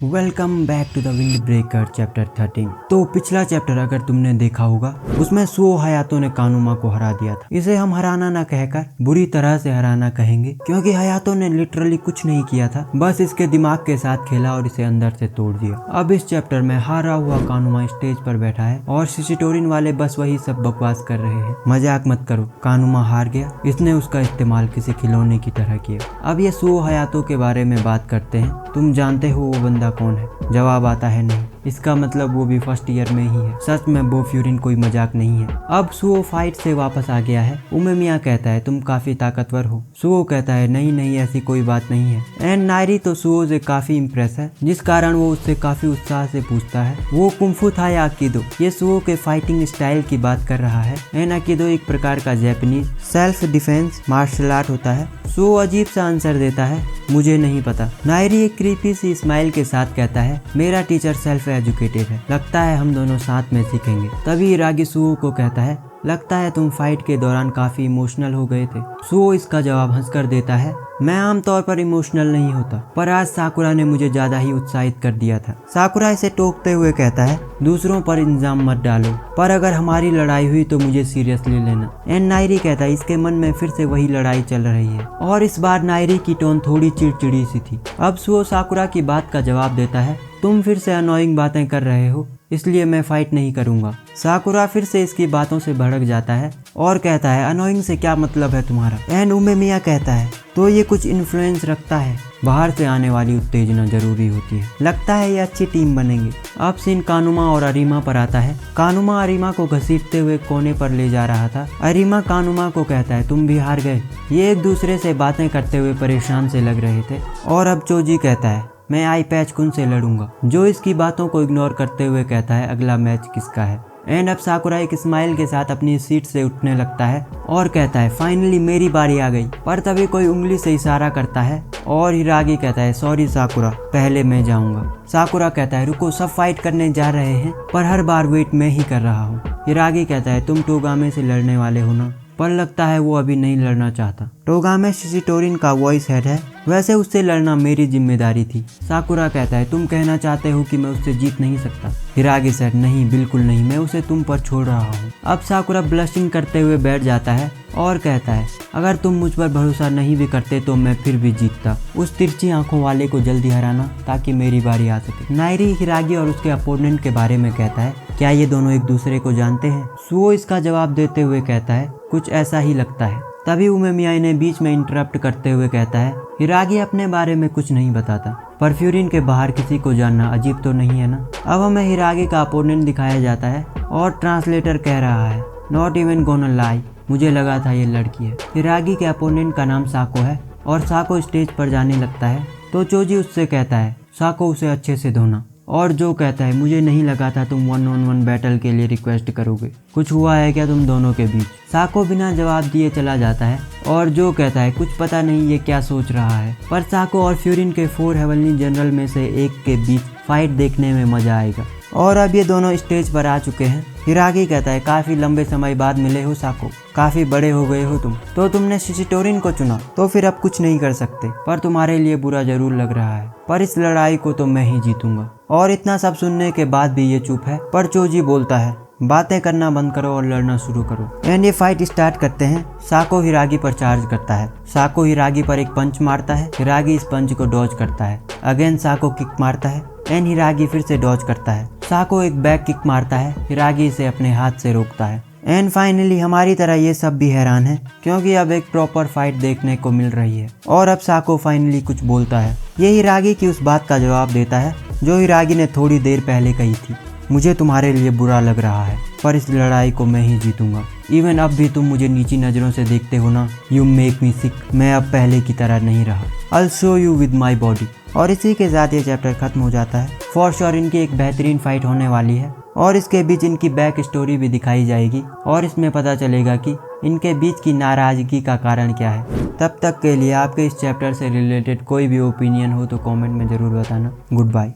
Welcome back to the Wind Breaker chapter 13। तो पिछला chapter अगर तुमने देखा होगा उसमें सुओ हयातो ने कानुमा को हरा दिया था। इसे हम हराना ना कहकर बुरी तरह से हराना कहेंगे, क्योंकि हयातो ने लिटरली कुछ नहीं किया था, बस इसके दिमाग के साथ खेला और इसे अंदर से तोड़ दिया। अब इस चैप्टर में हारा हुआ कानुमा स्टेज पर बैठा है और शिशिटोरिन वाले बस वही सब बकवास कर रहे हैं। मजाक मत करो, कानुमा हार गया, इसने उसका इस्तेमाल किसी खिलौने की तरह किया। अब ये सुओ हयातो के बारे में बात करते हैं। तुम जानते हो वो बंदा कौन है? जवाब आता है नहीं। इसका मतलब वो भी फर्स्ट ईयर में ही है। सच में बोफ्यूरिन कोई मजाक नहीं है। अब सुओ फाइट से वापस आ गया है। उमेमिया कहता है तुम काफी ताकतवर हो। सुओ कहता है नहीं नहीं ऐसी कोई बात नहीं है। एंड नायरी तो सुओ से काफी इम्प्रेस है, जिस कारण वो उससे काफी उत्साह से पूछता है वो कुंफू था या अकीदो। ये सुओ के फाइटिंग स्टाइल की बात कर रहा है। एंड अकीदो एक प्रकार का Japanese self defence martial art होता है। सुओ अजीब सा आंसर देता है मुझे नहीं पता। नायरी एक क्रीपी सी स्माइल के साथ कहता है मेरा टीचर सेल्फ एजुकेटेड है, लगता है हम दोनों साथ में सीखेंगे। तभी इरागी सुओ को कहता है लगता है तुम फाइट के दौरान काफी इमोशनल हो गए थे। सुओ इसका जवाब हंसकर देता है मैं आमतौर पर इमोशनल नहीं होता, पर आज साकुरा ने मुझे ज्यादा ही उत्साहित कर दिया था। साकुरा इसे टोकते हुए कहता है दूसरों पर इल्जाम मत डालो, पर अगर हमारी लड़ाई हुई तो मुझे सीरियसली लेना। एंड नायरी कहता है इसके मन में फिर से वही लड़ाई चल रही है, और इस बार नायरी की टोन थोड़ी चिड़चिड़ी सी थी। अब सुओ साकुरा की बात का जवाब देता है तुम फिर से अनोइंग बातें कर रहे हो, इसलिए मैं फाइट नहीं करूंगा। साकुरा फिर से इसकी बातों से भड़क जाता है और कहता है अनोइंग से क्या मतलब है तुम्हारा? एंड उमेमिया कहता है तो ये कुछ इन्फ्लुएंस रखता है, बाहर से आने वाली उत्तेजना जरूरी होती है, लगता है ये अच्छी टीम बनेंगे। अब सीन कानुमा और अरीमा पर आता है। कानुमा अरीमा को घसीटते हुए कोने पर ले जा रहा था। अरीमा कानुमा को कहता है तुम भी हार गए। ये एक दूसरे से बातें करते हुए परेशान से लग रहे थे। और अब चोजी कहता है मैं आई पैच कुन से लड़ूंगा, जो इसकी बातों को इग्नोर करते हुए कहता है अगला मैच किसका है। एंड अब साकुरा एक स्माइल के साथ अपनी सीट से उठने लगता है और कहता है फाइनली मेरी बारी आ गई। पर तभी कोई उंगली से इशारा करता है और हिरागी कहता है सॉरी साकुरा, पहले मैं जाऊंगा। साकुरा कहता है रुको, सब फाइट करने जा रहे हैं, पर हर बार वेट मैं ही कर रहा हूँ। हिरागी कहता है तुम टोगामे से लड़ने वाले हो ना, पर लगता है वो अभी नहीं लड़ना चाहता। टोगामे शिशिटोरिन का वॉइस हेड है, वैसे उससे लड़ना मेरी जिम्मेदारी थी। साकुरा कहता है तुम कहना चाहते हो कि मैं उससे जीत नहीं सकता? हिरागी सेड नहीं बिल्कुल नहीं, मैं उसे तुम पर छोड़ रहा हूँ। अब साकुरा ब्लशिंग करते हुए बैठ जाता है और कहता है अगर तुम मुझ पर भरोसा नहीं भी करते तो मैं फिर भी जीतता, उस तिरछी आंखों वाले को जल्दी हराना ताकि मेरी बारी आ सके। नायरी हिरागी और उसके अपोनेंट के बारे में कहता है क्या ये दोनों एक दूसरे को जानते हैं? सुओ इसका जवाब देते हुए कहता है कुछ ऐसा ही लगता है। तभी उमेमिया ने बीच में इंटरप्ट करते हुए कहता है हिरागी अपने बारे में कुछ नहीं बताता, परफ्यूरिन के बाहर किसी को जानना अजीब तो नहीं है ना। अब हमें हिरागी का अपोनेंट दिखाया जाता है और ट्रांसलेटर कह रहा है नॉट इवन गोना लाई, मुझे लगा था ये लड़की है। हिरागी के अपोनेंट का नाम साको है और साको स्टेज पर जाने लगता है तो चोजी उससे कहता है साको उसे अच्छे से धोना, और जो कहता है मुझे नहीं लगा था तुम 1-on-1 बैटल के लिए रिक्वेस्ट करोगे, कुछ हुआ है क्या तुम दोनों के बीच? साको बिना जवाब दिए चला जाता है और जो कहता है कुछ पता नहीं ये क्या सोच रहा है, पर साको और फ्यूरिन के 4 हेवनली जनरल में से एक के बीच फाइट देखने में मजा आएगा। और अब ये दोनों स्टेज पर आ चुके हैं। हिरागी कहता है काफी लंबे समय बाद मिले हो साको, काफी बड़े हो गए हो तुम, तो तुमने शिशिटोरिन को चुना तो फिर अब कुछ नहीं कर सकते, पर तुम्हारे लिए बुरा जरूर लग रहा है, पर इस लड़ाई को तो मैं ही जीतूंगा। और इतना सब सुनने के बाद भी ये चुप है, पर चोजी बोलता है बातें करना बंद करो और लड़ना शुरू करो। एंड ये फाइट स्टार्ट करते हैं। साको हिरागी पर चार्ज करता है। साको हिरागी पर एक पंच मारता है, हिरागी इस पंच को डॉज करता है। अगेन साको किक मारता है एंड हिरागी फिर से डॉज करता है। साको एक बैक किक मारता है, हिरागी इसे अपने हाथ से रोकता है। एंड फाइनली हमारी तरह ये सब भी हैरान है, क्योंकि अब एक प्रॉपर फाइट देखने को मिल रही है। और अब साको फाइनली कुछ बोलता है। ये हिरागी की उस बात का जवाब देता है जो हिरागी ने थोड़ी देर पहले कही थी, मुझे तुम्हारे लिए बुरा लग रहा है, पर इस लड़ाई को मैं ही जीतूंगा। इवन अब भी तुम मुझे नीची नजरों से देखते हो ना, यू मेक मी सिक, मैं अब पहले की तरह नहीं रहा, I'll show you with my body। और इसी के साथ ये चैप्टर खत्म हो जाता है। फॉर श्योर इनकी एक बेहतरीन फाइट होने वाली है और इसके बीच इनकी बैक स्टोरी भी दिखाई जाएगी और इसमें पता चलेगा कि इनके बीच की नाराजगी का कारण क्या है। तब तक के लिए आपके इस चैप्टर से रिलेटेड कोई भी ओपिनियन हो तो कमेंट में ज़रूर बताना। Good bye.